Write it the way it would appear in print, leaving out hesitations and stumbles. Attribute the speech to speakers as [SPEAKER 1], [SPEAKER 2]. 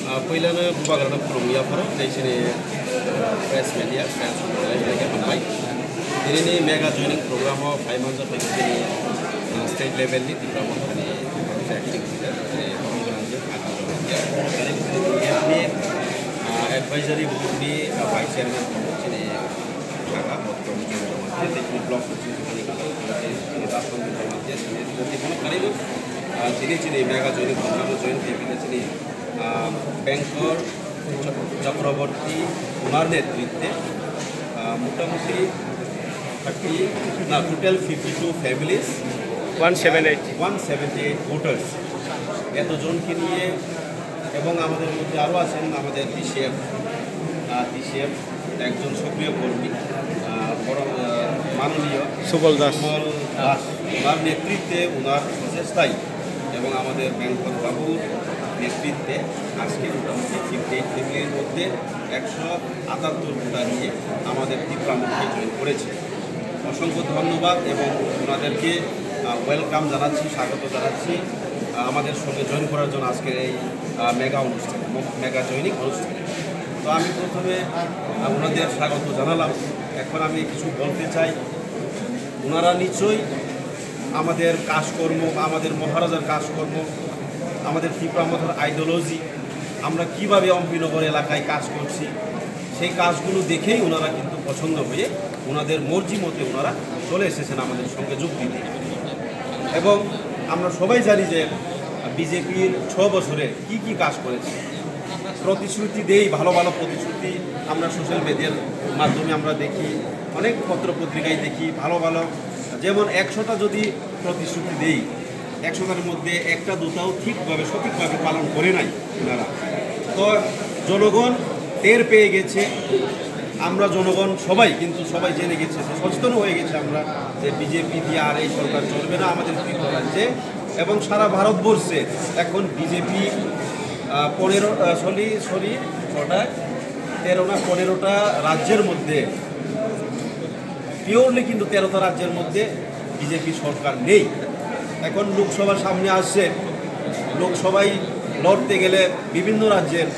[SPEAKER 1] पहिलानो बुबाग्रानो फोरोंगियाफोर जायसिनि press media press हामबाय दिनैनि mega जयनिं प्रग्रामाव फाइमान जाफैदों दिनै स्टेट लेभेलनि डिप्लोमाफोरनि एक्टिभिटिफोर जेरै एडभाइजारि बोर्डनि भाइस चेयारमेन दिनै थागा ब्लक दिनै मेगा जयनिं प्रग्राम जयन दिनै बैंकर चक्रवर्ती उनार नेतृत्वे मोटामुटी 30 ना टोटल 52 फैमिलीज 178 ভোটার্স এতজনকে নিয়ে এবং আমাদের মধ্যে আরও আছেন আমাদের ডিসিএফ একজন সক্রিয় কর্মী মাননীয় সুবল দাস ওনার নেতৃত্বে ওনার প্রচেষ্টায় এবং আমাদের ব্যাংকর বাবুর নেতৃত্বে আজকে মোটামুটি 58 ফ্যামিলির মধ্যে 178 ভোটার নিয়ে আমাদের ত্রিপুরামুখী জয়েন করেছে। অসংখ্য ধন্যবাদ এবং ওনাদেরকে ওয়েলকাম জানাচ্ছি, স্বাগত জানাচ্ছি আমাদের সঙ্গে জয়েন করার জন্য আজকের এই মেগা জয়নিং অনুষ্ঠানে। তো আমি প্রথমে ওনাদের স্বাগত জানালাম। এখন আমি কিছু বলতে চাই। ওনারা নিশ্চয়ই আমাদের কাজকর্ম, আমাদের মহারাজার কাজকর্ম, আমাদের ত্রিপুরামথার আইডিওলজি, আমরা কীভাবে অম্বিনগর এলাকায় কাজ করছি সেই কাজগুলো দেখেই ওনারা কিন্তু পছন্দ হয়ে ওনাদের মর্জি মতে ওনারা চলে এসেছেন আমাদের সঙ্গে যোগ দিতে। এবং আমরা সবাই জানি যে বিজেপির 6 বছরে কি কাজ করেছে, প্রতিশ্রুতি দেই, ভালো ভালো প্রতিশ্রুতি আমরা সোশ্যাল মিডিয়ার মাধ্যমে আমরা দেখি, অনেক পত্রপত্রিকায় দেখি ভালো ভালো, যেমন 100টা যদি প্রতিশ্রুতি দেই 100টার মধ্যে একটা দুটাও সঠিকভাবে পালন করে নাই ওনারা। তো জনগণ টের পেয়ে গেছে, আমরা জনগণ সবাই জেনে গেছে, সচেতন হয়ে গেছে আমরা যে বিজেপি দিয়ে আর এই সরকার চলবে না আমাদের ত্রিপুরা রাজ্যে এবং সারা ভারতবর্ষে। এখন বিজেপি 15টা রাজ্যের মধ্যে পিওরলি কিন্তু 13টা রাজ্যের মধ্যে বিজেপি সরকার নেই। এখন লোকসভার সামনে আসছে, লোকসভায় লড়তে গেলে বিভিন্ন রাজ্যের